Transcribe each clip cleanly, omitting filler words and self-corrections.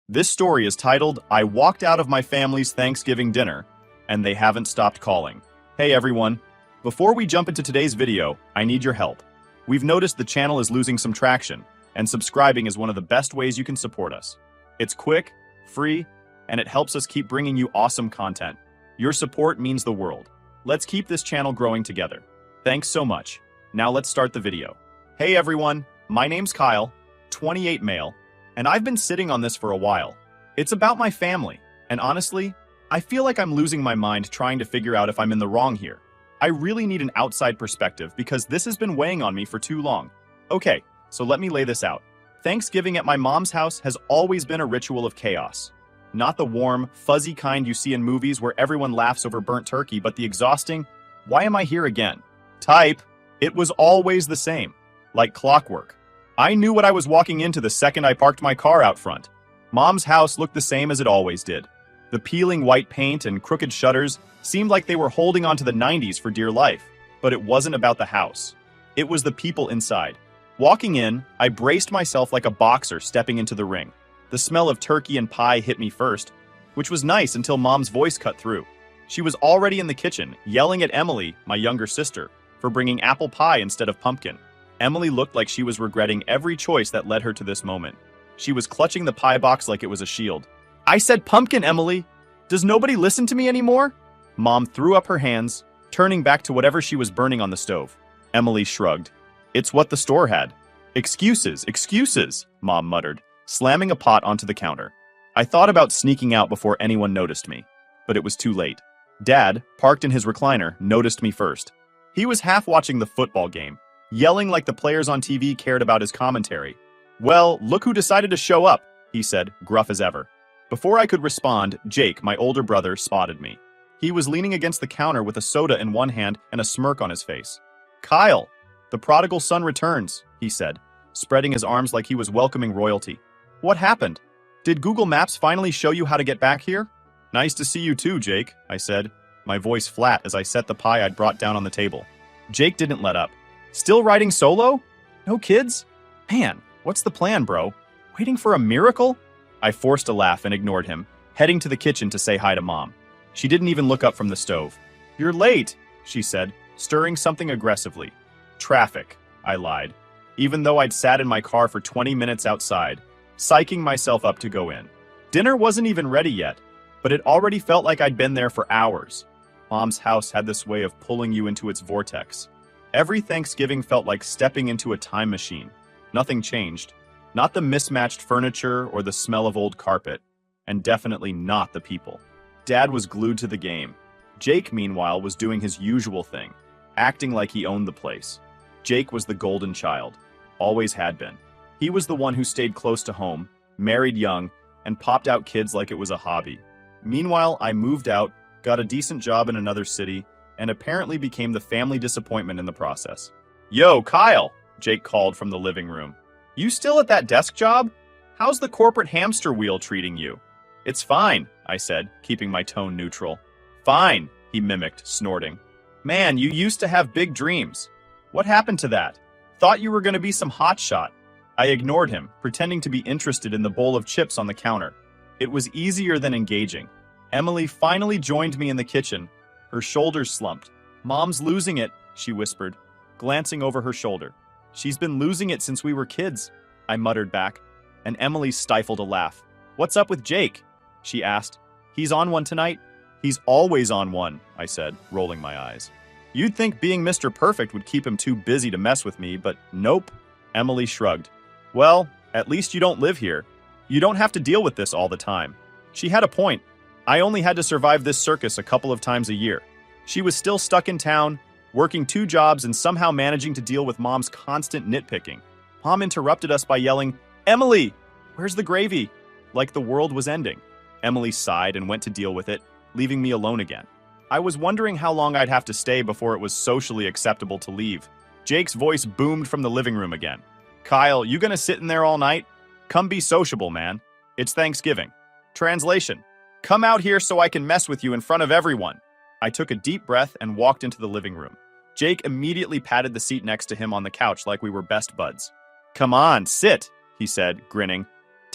This story is titled, I Walked Out of My Family's Thanksgiving Dinner, and They Haven't Stopped Calling. Hey everyone, before we jump into today's video, I need your help. We've noticed the channel is losing some traction, and subscribing is one of the best ways you can support us. It's quick, free, and it helps us keep bringing you awesome content. Your support means the world. Let's keep this channel growing together. Thanks so much. Now let's start the video. Hey everyone, my name's Kyle, 28 male, and I've been sitting on this for a while. It's about my family, and honestly, I feel like I'm losing my mind trying to figure out if I'm in the wrong here. I really need an outside perspective because this has been weighing on me for too long. Okay, so let me lay this out. Thanksgiving at my mom's house has always been a ritual of chaos. Not the warm, fuzzy kind you see in movies where everyone laughs over burnt turkey, but the exhausting, why am I here again? Type. It was always the same, like clockwork. I knew what I was walking into the second I parked my car out front. Mom's house looked the same as it always did. The peeling white paint and crooked shutters seemed like they were holding on to the 90s for dear life, but it wasn't about the house. It was the people inside. Walking in, I braced myself like a boxer stepping into the ring. The smell of turkey and pie hit me first, which was nice until Mom's voice cut through. She was already in the kitchen, yelling at Emily, my younger sister, for bringing apple pie instead of pumpkin. Emily looked like she was regretting every choice that led her to this moment. She was clutching the pie box like it was a shield. I said pumpkin, Emily! Does nobody listen to me anymore? Mom threw up her hands, turning back to whatever she was burning on the stove. Emily shrugged. It's what the store had. Excuses, excuses, Mom muttered, slamming a pot onto the counter. I thought about sneaking out before anyone noticed me, but it was too late. Dad, parked in his recliner, noticed me first. He was half watching the football game, yelling like the players on TV cared about his commentary. Well, look who decided to show up, he said, gruff as ever. Before I could respond, Jake, my older brother, spotted me. He was leaning against the counter with a soda in one hand and a smirk on his face. Kyle, the prodigal son returns, he said, spreading his arms like he was welcoming royalty. What happened? Did Google Maps finally show you how to get back here? Nice to see you too, Jake, I said, my voice flat as I set the pie I'd brought down on the table. Jake didn't let up. Still riding solo? No kids? Man, what's the plan, bro? Waiting for a miracle? I forced a laugh and ignored him, heading to the kitchen to say hi to Mom. She didn't even look up from the stove. You're late, she said, stirring something aggressively. Traffic, I lied, even though I'd sat in my car for 20 minutes outside, psyching myself up to go in. Dinner wasn't even ready yet, but it already felt like I'd been there for hours. Mom's house had this way of pulling you into its vortex. Every Thanksgiving felt like stepping into a time machine. Nothing changed. Not the mismatched furniture or the smell of old carpet, and definitely not the people. Dad was glued to the game. Jake, meanwhile, was doing his usual thing, acting like he owned the place. Jake was the golden child. Always had been. He was the one who stayed close to home, married young, and popped out kids like it was a hobby. Meanwhile, I moved out, got a decent job in another city, and apparently became the family disappointment in the process. Yo, Kyle, Jake called from the living room. You still at that desk job? How's the corporate hamster wheel treating you? It's fine, I said, keeping my tone neutral. Fine, he mimicked, snorting. Man, you used to have big dreams. What happened to that? Thought you were going to be some hotshot. I ignored him, pretending to be interested in the bowl of chips on the counter. It was easier than engaging. Emily finally joined me in the kitchen. Her shoulders slumped. Mom's losing it, she whispered, glancing over her shoulder. She's been losing it since we were kids, I muttered back, and Emily stifled a laugh. What's up with Jake? She asked. He's on one tonight? He's always on one, I said, rolling my eyes. You'd think being Mr. Perfect would keep him too busy to mess with me, but nope. Emily shrugged. Well, at least you don't live here. You don't have to deal with this all the time. She had a point. I only had to survive this circus a couple of times a year. She was still stuck in town, working 2 jobs and somehow managing to deal with Mom's constant nitpicking. Mom interrupted us by yelling, Emily, where's the gravy? Like the world was ending. Emily sighed and went to deal with it, leaving me alone again. I was wondering how long I'd have to stay before it was socially acceptable to leave. Jake's voice boomed from the living room again. Kyle, you gonna sit in there all night? Come be sociable, man. It's Thanksgiving. Translation. Come out here so I can mess with you in front of everyone. I took a deep breath and walked into the living room. Jake immediately patted the seat next to him on the couch like we were best buds. Come on, sit, he said, grinning.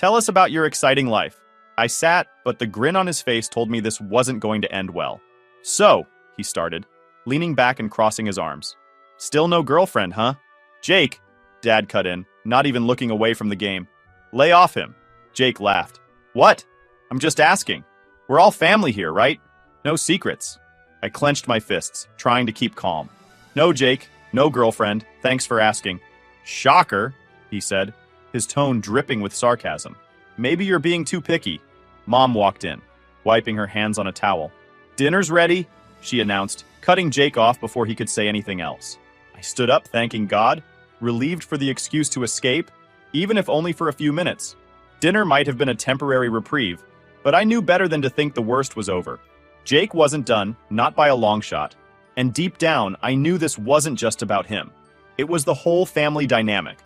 Tell us about your exciting life. I sat, but the grin on his face told me this wasn't going to end well. So, he started, leaning back and crossing his arms. Still no girlfriend, huh? Jake, Dad cut in, not even looking away from the game. Lay off him. Jake laughed. What? I'm just asking. We're all family here, right? No secrets. I clenched my fists, trying to keep calm. No, Jake. No girlfriend. Thanks for asking. Shocker, he said, his tone dripping with sarcasm. Maybe you're being too picky. Mom walked in, wiping her hands on a towel. Dinner's ready, she announced, cutting Jake off before he could say anything else. I stood up, thanking God, relieved for the excuse to escape, even if only for a few minutes. Dinner might have been a temporary reprieve, but I knew better than to think the worst was over. Jake wasn't done, not by a long shot, and deep down, I knew this wasn't just about him. It was the whole family dynamic,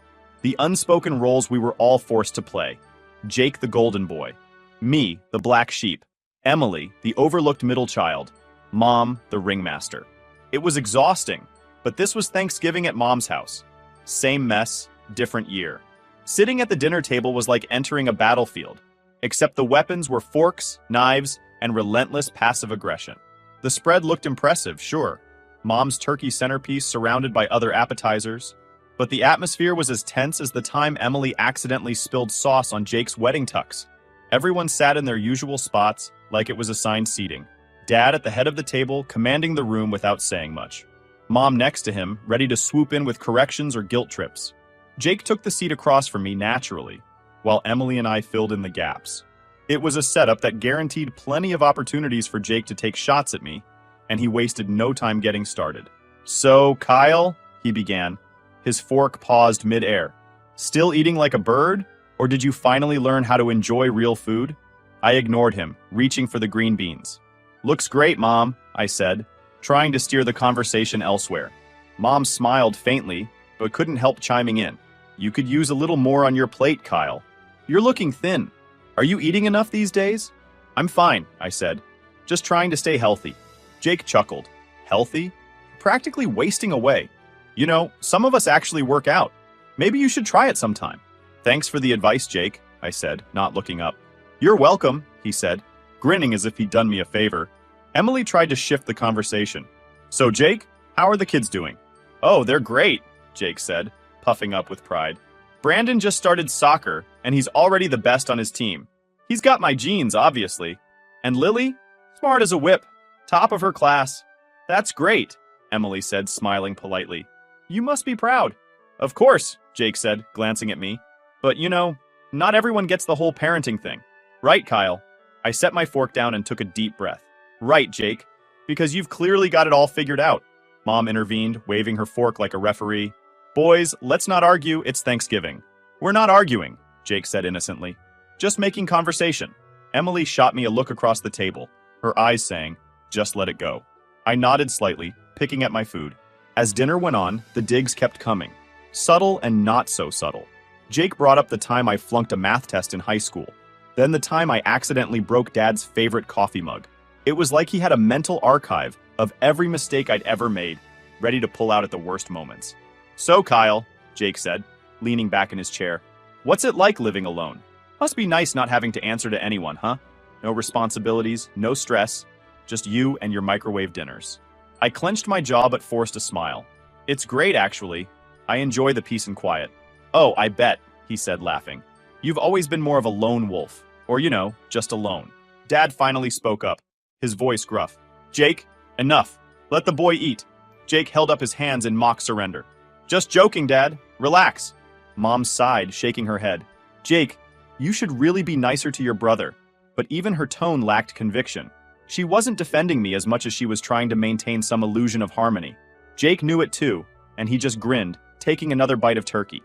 the unspoken roles we were all forced to play. Jake the golden boy, me, the black sheep, Emily, the overlooked middle child, Mom, the ringmaster. It was exhausting, but this was Thanksgiving at Mom's house. Same mess, different year. Sitting at the dinner table was like entering a battlefield, except the weapons were forks, knives, and relentless passive aggression. The spread looked impressive, sure. Mom's turkey centerpiece surrounded by other appetizers, but the atmosphere was as tense as the time Emily accidentally spilled sauce on Jake's wedding tux. Everyone sat in their usual spots, like it was assigned seating. Dad at the head of the table, commanding the room without saying much. Mom next to him, ready to swoop in with corrections or guilt trips. Jake took the seat across from me naturally, while Emily and I filled in the gaps. It was a setup that guaranteed plenty of opportunities for Jake to take shots at me, and he wasted no time getting started. So, Kyle, he began. His fork paused mid-air. Still eating like a bird? Or did you finally learn how to enjoy real food? I ignored him, reaching for the green beans. Looks great, Mom, I said, trying to steer the conversation elsewhere. Mom smiled faintly, but couldn't help chiming in. You could use a little more on your plate, Kyle. You're looking thin. Are you eating enough these days? I'm fine, I said, just trying to stay healthy. Jake chuckled. Healthy? Practically wasting away. You know, some of us actually work out. Maybe you should try it sometime. Thanks for the advice, Jake, I said, not looking up. You're welcome, he said, grinning as if he'd done me a favor. Emily tried to shift the conversation. So, Jake, how are the kids doing? Oh, they're great, Jake said, puffing up with pride. Brandon just started soccer, and he's already the best on his team. He's got my genes, obviously. And Lily? Smart as a whip. Top of her class. That's great, Emily said, smiling politely. You must be proud. Of course, Jake said, glancing at me. But you know, not everyone gets the whole parenting thing. Right, Kyle? I set my fork down and took a deep breath. Right, Jake, because you've clearly got it all figured out. Mom intervened, waving her fork like a referee. Boys, let's not argue, it's Thanksgiving. We're not arguing, Jake said innocently. Just making conversation. Emily shot me a look across the table, her eyes saying, just let it go. I nodded slightly, picking at my food. As dinner went on, the digs kept coming. Subtle and not so subtle. Jake brought up the time I flunked a math test in high school. Then the time I accidentally broke Dad's favorite coffee mug. It was like he had a mental archive of every mistake I'd ever made, ready to pull out at the worst moments. So, Kyle, Jake said, leaning back in his chair, what's it like living alone? Must be nice not having to answer to anyone, huh? No responsibilities, no stress, just you and your microwave dinners. I clenched my jaw but forced a smile. It's great, actually. I enjoy the peace and quiet. Oh, I bet, he said, laughing. You've always been more of a lone wolf, or you know, just alone. Dad finally spoke up, his voice gruff. Jake, enough. Let the boy eat. Jake held up his hands in mock surrender. Just joking, Dad. Relax. Mom sighed, shaking her head. Jake, you should really be nicer to your brother. But even her tone lacked conviction. She wasn't defending me as much as she was trying to maintain some illusion of harmony. Jake knew it too, and he just grinned, taking another bite of turkey.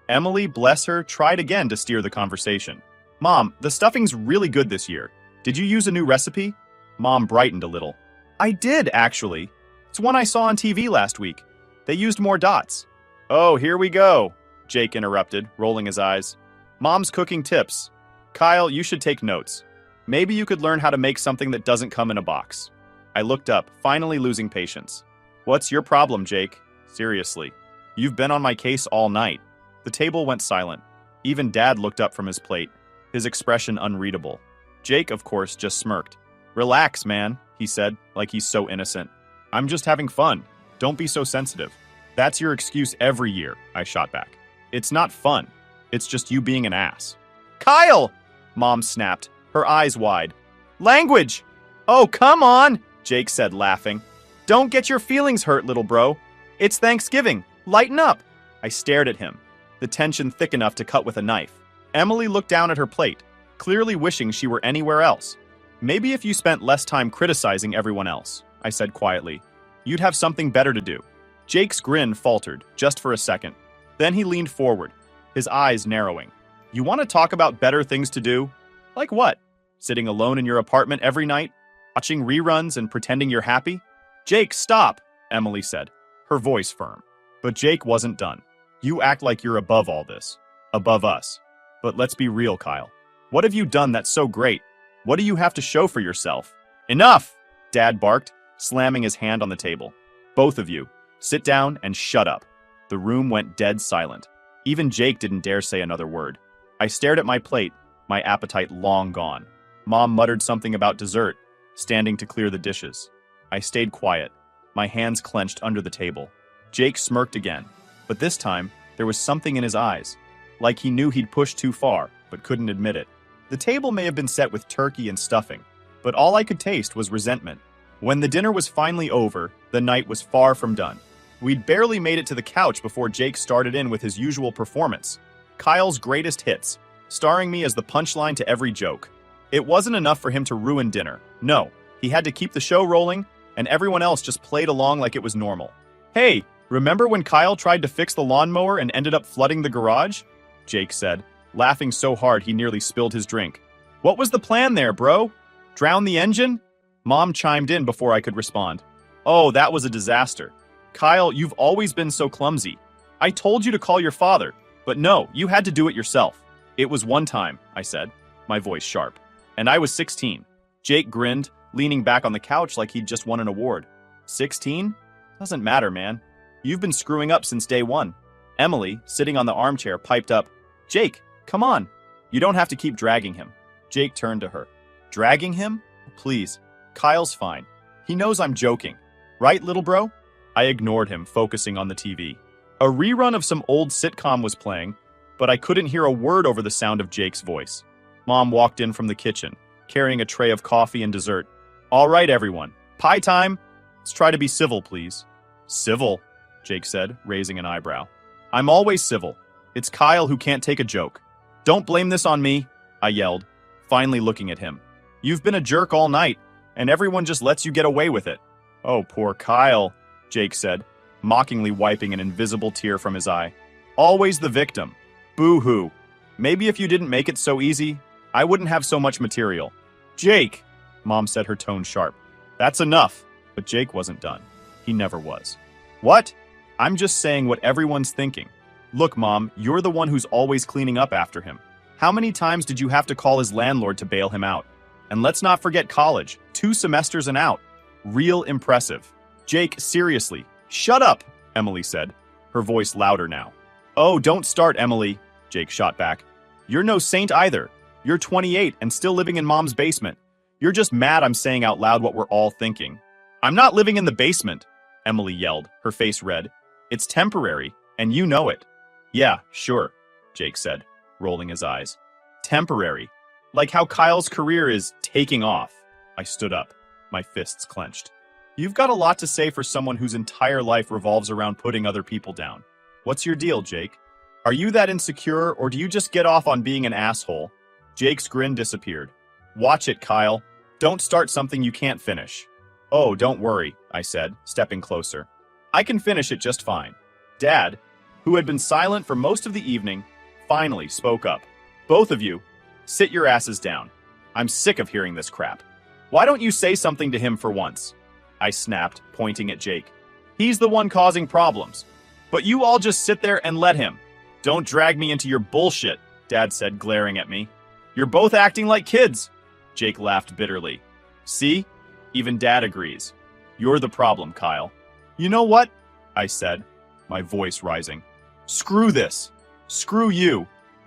Emily, bless her, tried again to steer the conversation. Mom, the stuffing's really good this year. Did you use a new recipe? Mom brightened a little. I did, actually. It's one I saw on TV last week. They used more dots. Oh, here we go, Jake interrupted, rolling his eyes. Mom's cooking tips. Kyle, you should take notes. Maybe you could learn how to make something that doesn't come in a box. I looked up, finally losing patience. What's your problem, Jake? Seriously. You've been on my case all night. The table went silent. Even Dad looked up from his plate. his expression unreadable. Jake, of course, just smirked. Relax, man, he said, like he's so innocent. I'm just having fun. Don't be so sensitive. That's your excuse every year, I shot back. It's not fun. It's just you being an ass. Kyle! Mom snapped, her eyes wide. Language! Oh, come on, Jake said, laughing. Don't get your feelings hurt, little bro. It's Thanksgiving. Lighten up. I stared at him, the tension thick enough to cut with a knife. Emily looked down at her plate, clearly wishing she were anywhere else. Maybe if you spent less time criticizing everyone else, I said quietly, you'd have something better to do. Jake's grin faltered, just for a second. Then he leaned forward, his eyes narrowing. You want to talk about better things to do? Like what? Sitting alone in your apartment every night? Watching reruns and pretending you're happy? Jake, stop, Emily said, her voice firm. But Jake wasn't done. You act like you're above all this. Above us. But let's be real, Kyle. What have you done that's so great? What do you have to show for yourself? Enough! Dad barked, slamming his hand on the table. Both of you, sit down and shut up. The room went dead silent. Even Jake didn't dare say another word. I stared at my plate, my appetite long gone. Mom muttered something about dessert, standing to clear the dishes. I stayed quiet, my hands clenched under the table. Jake smirked again, but this time, there was something in his eyes, like he knew he'd pushed too far, but couldn't admit it. The table may have been set with turkey and stuffing, but all I could taste was resentment. When the dinner was finally over, the night was far from done. We'd barely made it to the couch before Jake started in with his usual performance. Kyle's greatest hits, starring me as the punchline to every joke. It wasn't enough for him to ruin dinner. No, he had to keep the show rolling, and everyone else just played along like it was normal. Hey, remember when Kyle tried to fix the lawnmower and ended up flooding the garage? Jake said, laughing so hard he nearly spilled his drink. What was the plan there, bro? Drown the engine? Mom chimed in before I could respond. Oh, that was a disaster. Kyle, you've always been so clumsy. I told you to call your father, but no, you had to do it yourself. It was one time, I said, my voice sharp. And I was 16. Jake grinned, leaning back on the couch like he'd just won an award. 16? Doesn't matter, man. You've been screwing up since day one. Emily, sitting on the armchair, piped up, Jake, come on. You don't have to keep dragging him. Jake turned to her. Dragging him? Please. Kyle's fine. He knows I'm joking. Right, little bro? I ignored him, focusing on the TV. A rerun of some old sitcom was playing, but I couldn't hear a word over the sound of Jake's voice. Mom walked in from the kitchen, carrying a tray of coffee and dessert. All right, everyone. Pie time. Let's try to be civil, please. Civil, Jake said, raising an eyebrow. I'm always civil. It's Kyle who can't take a joke. Don't blame this on me, I yelled, finally looking at him. You've been a jerk all night, and everyone just lets you get away with it. Oh, poor Kyle, Jake said, mockingly wiping an invisible tear from his eye. Always the victim. Boo-hoo. Maybe if you didn't make it so easy, I wouldn't have so much material. Jake, Mom said, her tone sharp. That's enough. But Jake wasn't done. He never was. What? I'm just saying what everyone's thinking. Look, Mom, you're the one who's always cleaning up after him. How many times did you have to call his landlord to bail him out? And let's not forget college. 2 semesters and out. Real impressive. Jake, seriously. Shut up, Emily said, her voice louder now. Oh, don't start, Emily, Jake shot back. You're no saint either. You're 28 and still living in Mom's basement. You're just mad I'm saying out loud what we're all thinking. I'm not living in the basement, Emily yelled, her face red. It's temporary, and you know it. Yeah, sure, Jake said, rolling his eyes. Temporary. Like how Kyle's career is taking off. I stood up, my fists clenched. You've got a lot to say for someone whose entire life revolves around putting other people down. What's your deal, Jake? Are you that insecure, or do you just get off on being an asshole? Jake's grin disappeared. Watch it, Kyle. Don't start something you can't finish. Oh, don't worry, I said, stepping closer. I can finish it just fine. Dad, who had been silent for most of the evening, finally spoke up. Both of you, sit your asses down. I'm sick of hearing this crap. Why don't you say something to him for once? I snapped, pointing at Jake. He's the one causing problems. But you all just sit there and let him. Don't drag me into your bullshit, Dad said, glaring at me. You're both acting like kids. Jake laughed bitterly. See? Even Dad agrees. You're the problem, Kyle. You know what? I said, my voice rising. Screw this. Screw you.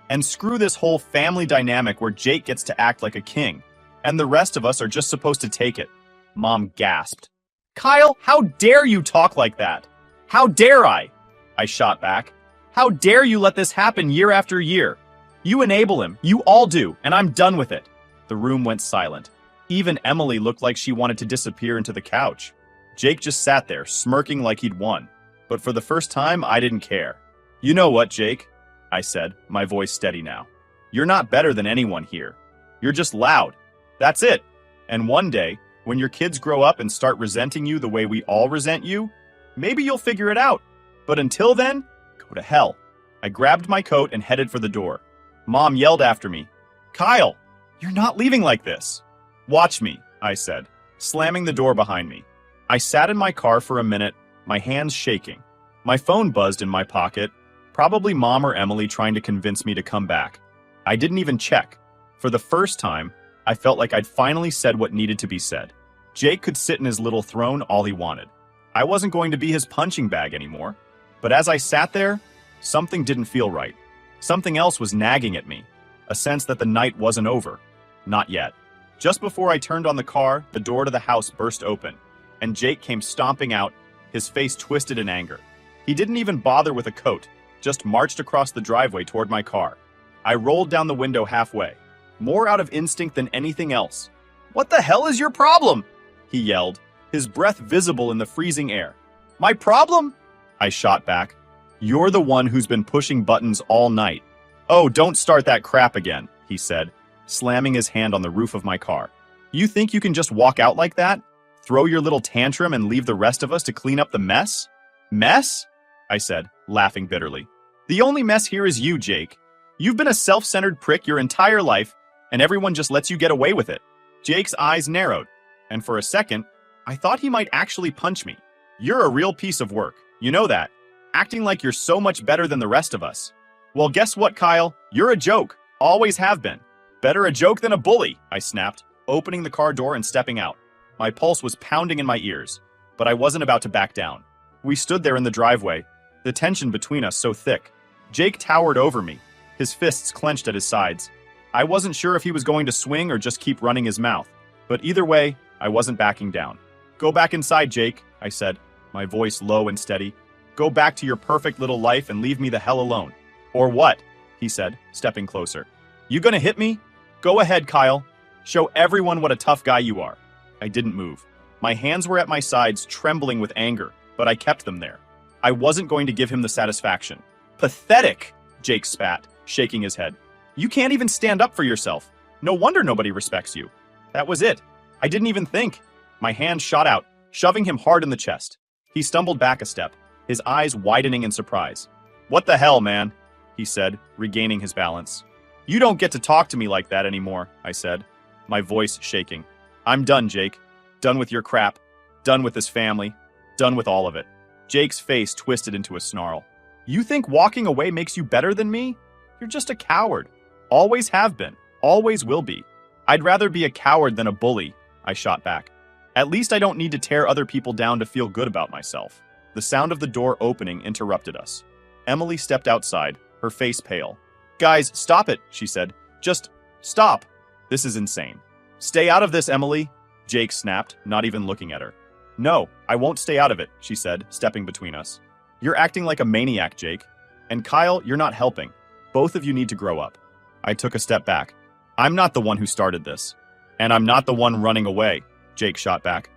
And screw this whole family dynamic where Jake gets to act like a king, and the rest of us are just supposed to take it. Mom gasped. Kyle, how dare you talk like that? How dare I? I shot back. How dare you let this happen year after year? You enable him, you all do, and I'm done with it. The room went silent. Even Emily looked like she wanted to disappear into the couch. Jake just sat there, smirking like he'd won. But for the first time, I didn't care. You know what, Jake? I said, my voice steady now. You're not better than anyone here. You're just loud. That's it. And one day, when your kids grow up and start resenting you the way we all resent you, maybe you'll figure it out. But until then, go to hell. I grabbed my coat and headed for the door. Mom yelled after me, Kyle, you're not leaving like this. Watch me, I said, slamming the door behind me. I sat in my car for a minute, my hands shaking. My phone buzzed in my pocket, probably Mom or Emily trying to convince me to come back. I didn't even check. For the first time, I felt like I'd finally said what needed to be said. Jake could sit in his little throne all he wanted. I wasn't going to be his punching bag anymore. But as I sat there, something didn't feel right. Something else was nagging at me, a sense that the night wasn't over. Not yet. Just before I turned on the car, the door to the house burst open, and Jake came stomping out, his face twisted in anger. He didn't even bother with a coat, just marched across the driveway toward my car. I rolled down the window halfway, more out of instinct than anything else. What the hell is your problem? He yelled, his breath visible in the freezing air. My problem? I shot back. You're the one who's been pushing buttons all night. Oh, don't start that crap again, he said, slamming his hand on the roof of my car. You think you can just walk out like that? Throw your little tantrum and leave the rest of us to clean up the mess? Mess? I said, laughing bitterly. The only mess here is you, Jake. You've been a self-centered prick your entire life, and everyone just lets you get away with it. Jake's eyes narrowed, and for a second, I thought he might actually punch me. You're a real piece of work, you know that, acting like you're so much better than the rest of us. Well, guess what, Kyle? You're a joke, always have been. Better a joke than a bully, I snapped, opening the car door and stepping out. My pulse was pounding in my ears, but I wasn't about to back down. We stood there in the driveway, the tension between us so thick. Jake towered over me, his fists clenched at his sides. I wasn't sure if he was going to swing or just keep running his mouth, but either way, I wasn't backing down. Go back inside, Jake, I said, my voice low and steady. Go back to your perfect little life and leave me the hell alone. Or what? He said, stepping closer. You gonna hit me? Go ahead, Kyle. Show everyone what a tough guy you are. I didn't move. My hands were at my sides, trembling with anger, but I kept them there. I wasn't going to give him the satisfaction. Pathetic, Jake spat, shaking his head. You can't even stand up for yourself. No wonder nobody respects you. That was it. I didn't even think. My hand shot out, shoving him hard in the chest. He stumbled back a step, his eyes widening in surprise. What the hell, man? He said, regaining his balance. You don't get to talk to me like that anymore, I said, my voice shaking. I'm done, Jake. Done with your crap. Done with this family. Done with all of it. Jake's face twisted into a snarl. You think walking away makes you better than me? You're just a coward. Always have been. Always will be. I'd rather be a coward than a bully, I shot back. At least I don't need to tear other people down to feel good about myself. The sound of the door opening interrupted us. Emily stepped outside, her face pale. Guys, stop it, she said. Just stop. This is insane. Stay out of this, Emily, Jake snapped, not even looking at her. No, I won't stay out of it, she said, stepping between us. You're acting like a maniac, Jake. And Kyle, you're not helping. Both of you need to grow up. I took a step back. I'm not the one who started this. And I'm not the one running away, Jake shot back.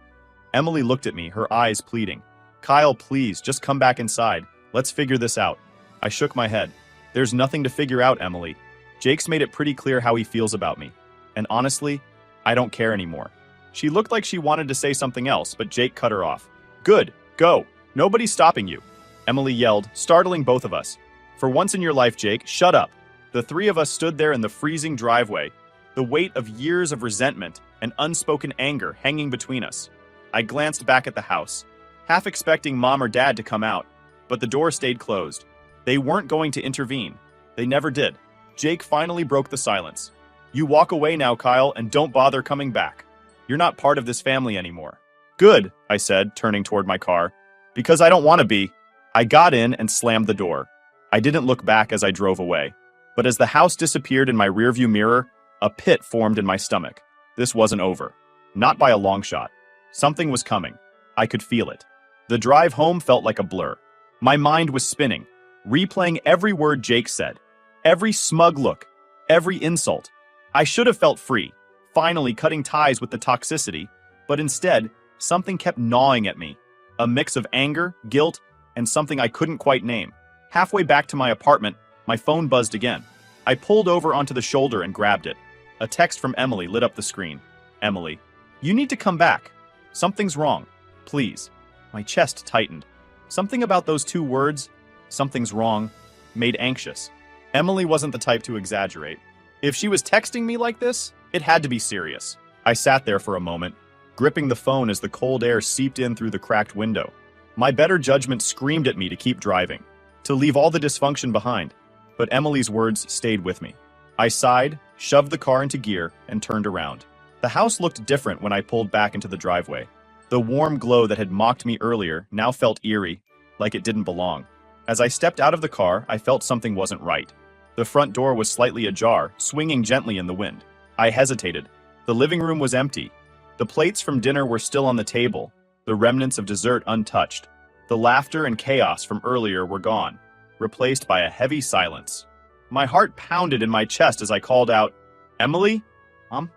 Emily looked at me, her eyes pleading. Kyle, please, just come back inside. Let's figure this out. I shook my head. There's nothing to figure out, Emily. Jake's made it pretty clear how he feels about me. And honestly, I don't care anymore. She looked like she wanted to say something else, but Jake cut her off. Good, go. Nobody's stopping you, Emily yelled, startling both of us. For once in your life, Jake, shut up. The three of us stood there in the freezing driveway, the weight of years of resentment and unspoken anger hanging between us. I glanced back at the house, half expecting Mom or Dad to come out, but the door stayed closed. They weren't going to intervene. They never did. Jake finally broke the silence. You walk away now, Kyle, and don't bother coming back. You're not part of this family anymore. Good, I said, turning toward my car. Because I don't want to be. I got in and slammed the door. I didn't look back as I drove away. But as the house disappeared in my rearview mirror, a pit formed in my stomach. This wasn't over. Not by a long shot. Something was coming. I could feel it. The drive home felt like a blur. My mind was spinning, replaying every word Jake said, every smug look, every insult. I should have felt free, finally cutting ties with the toxicity, but instead, something kept gnawing at me. A mix of anger, guilt, and something I couldn't quite name. Halfway back to my apartment, my phone buzzed again. I pulled over onto the shoulder and grabbed it. A text from Emily lit up the screen. Emily, you need to come back. Something's wrong. Please. My chest tightened. Something about those two words, something's wrong, made anxious. Emily wasn't the type to exaggerate. If she was texting me like this, it had to be serious. I sat there for a moment, gripping the phone as the cold air seeped in through the cracked window. My better judgment screamed at me to keep driving, to leave all the dysfunction behind. But Emily's words stayed with me. I sighed, shoved the car into gear, and turned around. The house looked different when I pulled back into the driveway. The warm glow that had mocked me earlier now felt eerie, like it didn't belong. As I stepped out of the car, I felt something wasn't right. The front door was slightly ajar, swinging gently in the wind. I hesitated. The living room was empty. The plates from dinner were still on the table, the remnants of dessert untouched. The laughter and chaos from earlier were gone, replaced by a heavy silence. My heart pounded in my chest as I called out, "Emily? Mom?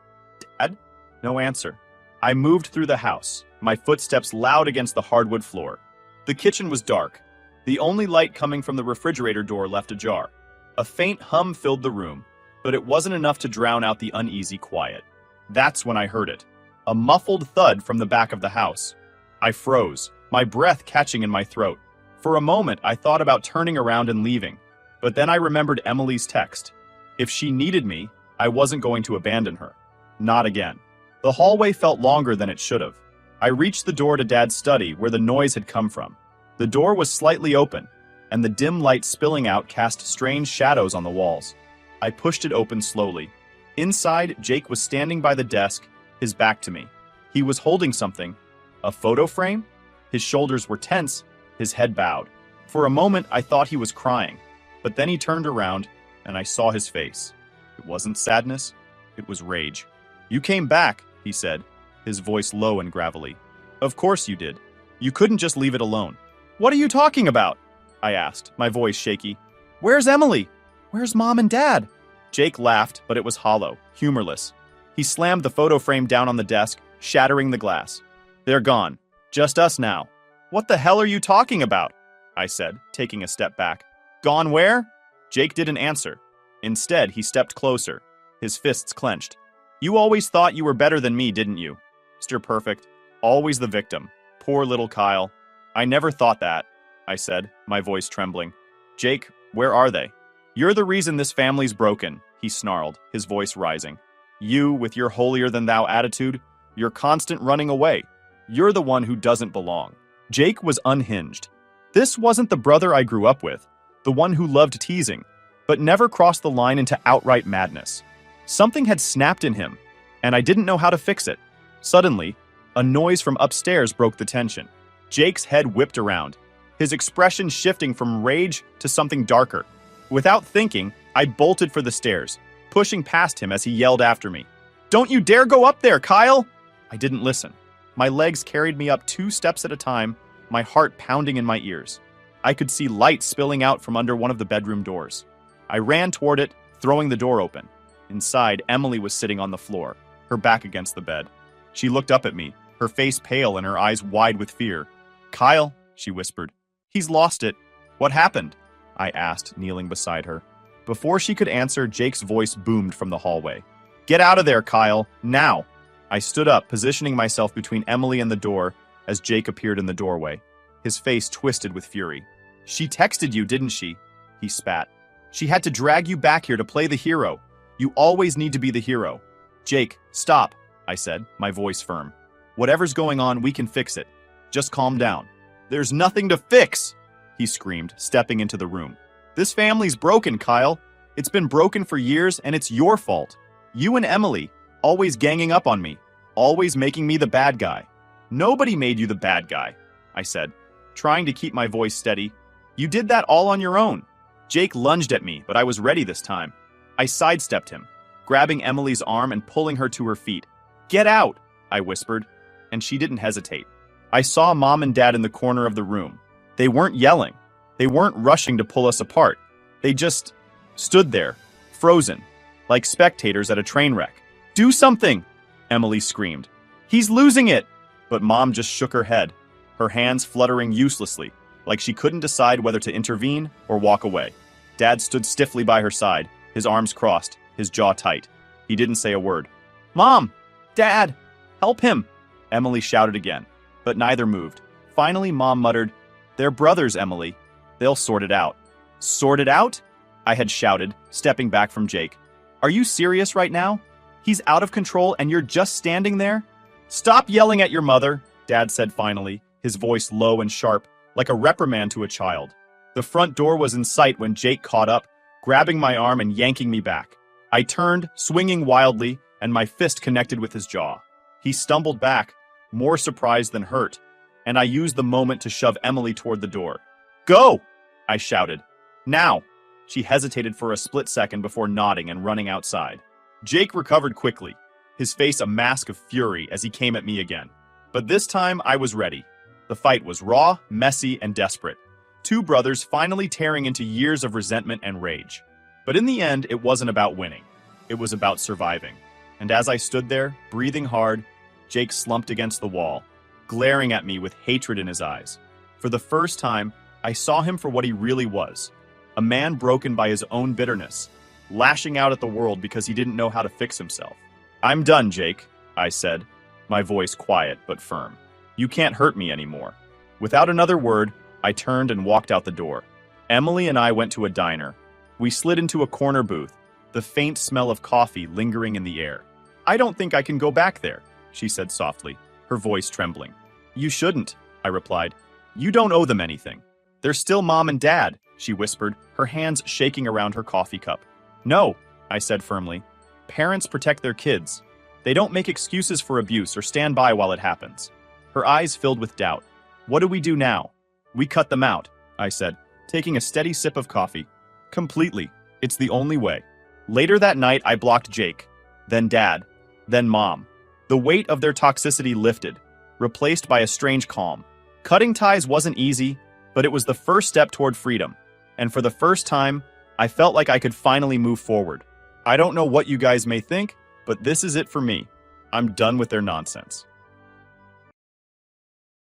Dad?" No answer. I moved through the house, my footsteps loud against the hardwood floor. The kitchen was dark. The only light coming from the refrigerator door left ajar. A faint hum filled the room, but it wasn't enough to drown out the uneasy quiet. That's when I heard it. A muffled thud from the back of the house. I froze, my breath catching in my throat. For a moment, I thought about turning around and leaving, but then I remembered Emily's text. If she needed me, I wasn't going to abandon her. Not again. The hallway felt longer than it should have. I reached the door to Dad's study where the noise had come from. The door was slightly open, and the dim light spilling out cast strange shadows on the walls. I pushed it open slowly. Inside, Jake was standing by the desk, his back to me. He was holding something. A photo frame? His shoulders were tense, his head bowed. For a moment, I thought he was crying, but then he turned around, and I saw his face. It wasn't sadness, it was rage. "You came back," he said, his voice low and gravelly. "Of course you did. You couldn't just leave it alone." "What are you talking about?" I asked, my voice shaky. "Where's Emily? Where's Mom and Dad?" Jake laughed, but it was hollow, humorless. He slammed the photo frame down on the desk, shattering the glass. "They're gone. Just us now." "What the hell are you talking about?" I said, taking a step back. "Gone where?" Jake didn't answer. Instead, he stepped closer, his fists clenched. "You always thought you were better than me, didn't you? Mr. Perfect. Always the victim. Poor little Kyle." "I never thought that," I said, my voice trembling. "Jake, where are they?" "You're the reason this family's broken," he snarled, his voice rising. "You, with your holier-than-thou attitude, your constant running away. You're the one who doesn't belong." Jake was unhinged. This wasn't the brother I grew up with, the one who loved teasing, but never crossed the line into outright madness. Something had snapped in him, and I didn't know how to fix it. Suddenly, a noise from upstairs broke the tension. Jake's head whipped around, his expression shifting from rage to something darker. Without thinking, I bolted for the stairs, pushing past him as he yelled after me. "Don't you dare go up there, Kyle!" I didn't listen. My legs carried me up 2 steps at a time, my heart pounding in my ears. I could see light spilling out from under one of the bedroom doors. I ran toward it, throwing the door open. Inside, Emily was sitting on the floor, her back against the bed. She looked up at me, her face pale and her eyes wide with fear. "Kyle," she whispered. "He's lost it." "What happened?" I asked, kneeling beside her. Before she could answer, Jake's voice boomed from the hallway. "Get out of there, Kyle, now!" I stood up, positioning myself between Emily and the door as Jake appeared in the doorway, his face twisted with fury. "She texted you, didn't she?" he spat. "She had to drag you back here to play the hero. You always need to be the hero." "Jake, stop," I said, my voice firm. "Whatever's going on, we can fix it. Just calm down." "There's nothing to fix!" he screamed, stepping into the room. "This family's broken, Kyle. It's been broken for years, and it's your fault. You and Emily, always ganging up on me, always making me the bad guy." "Nobody made you the bad guy," I said, trying to keep my voice steady. "You did that all on your own." Jake lunged at me, but I was ready this time. I sidestepped him, grabbing Emily's arm and pulling her to her feet. "Get out!" I whispered, and she didn't hesitate. I saw Mom and Dad in the corner of the room. They weren't yelling. They weren't rushing to pull us apart. They just stood there, frozen, like spectators at a train wreck. "Do something!" Emily screamed. "He's losing it!" But Mom just shook her head, her hands fluttering uselessly, like she couldn't decide whether to intervene or walk away. Dad stood stiffly by her side, his arms crossed, his jaw tight. He didn't say a word. "Mom! Dad! Help him!" Emily shouted again, but neither moved. Finally, Mom muttered, "They're brothers, Emily. They'll sort it out." "Sort it out?" I had shouted, stepping back from Jake. "Are you serious right now? He's out of control and you're just standing there?" "Stop yelling at your mother," Dad said finally, his voice low and sharp, like a reprimand to a child. The front door was in sight when Jake caught up, grabbing my arm and yanking me back. I turned, swinging wildly, and my fist connected with his jaw. He stumbled back, more surprised than hurt, and I used the moment to shove Emily toward the door. "Go!" I shouted. "Now!" She hesitated for a split second before nodding and running outside. Jake recovered quickly, his face a mask of fury as he came at me again. But this time I was ready. The fight was raw, messy, and desperate. Two brothers finally tearing into years of resentment and rage. But in the end, it wasn't about winning. It was about surviving. And as I stood there, breathing hard, Jake slumped against the wall, glaring at me with hatred in his eyes. For the first time, I saw him for what he really was. A man broken by his own bitterness, lashing out at the world because he didn't know how to fix himself. "I'm done, Jake," I said, my voice quiet but firm. "You can't hurt me anymore." Without another word, I turned and walked out the door. Emily and I went to a diner. We slid into a corner booth, the faint smell of coffee lingering in the air. "I don't think I can go back there," she said softly, her voice trembling. "You shouldn't," I replied. "You don't owe them anything. They're still Mom and Dad," she whispered, her hands shaking around her coffee cup. "No," I said firmly. "Parents protect their kids. They don't make excuses for abuse or stand by while it happens." Her eyes filled with doubt. "What do we do now?" "We cut them out," I said, taking a steady sip of coffee. "Completely. It's the only way." Later that night, I blocked Jake, then Dad, then Mom. The weight of their toxicity lifted, replaced by a strange calm. Cutting ties wasn't easy, but it was the first step toward freedom. And for the first time, I felt like I could finally move forward. I don't know what you guys may think, but this is it for me. I'm done with their nonsense.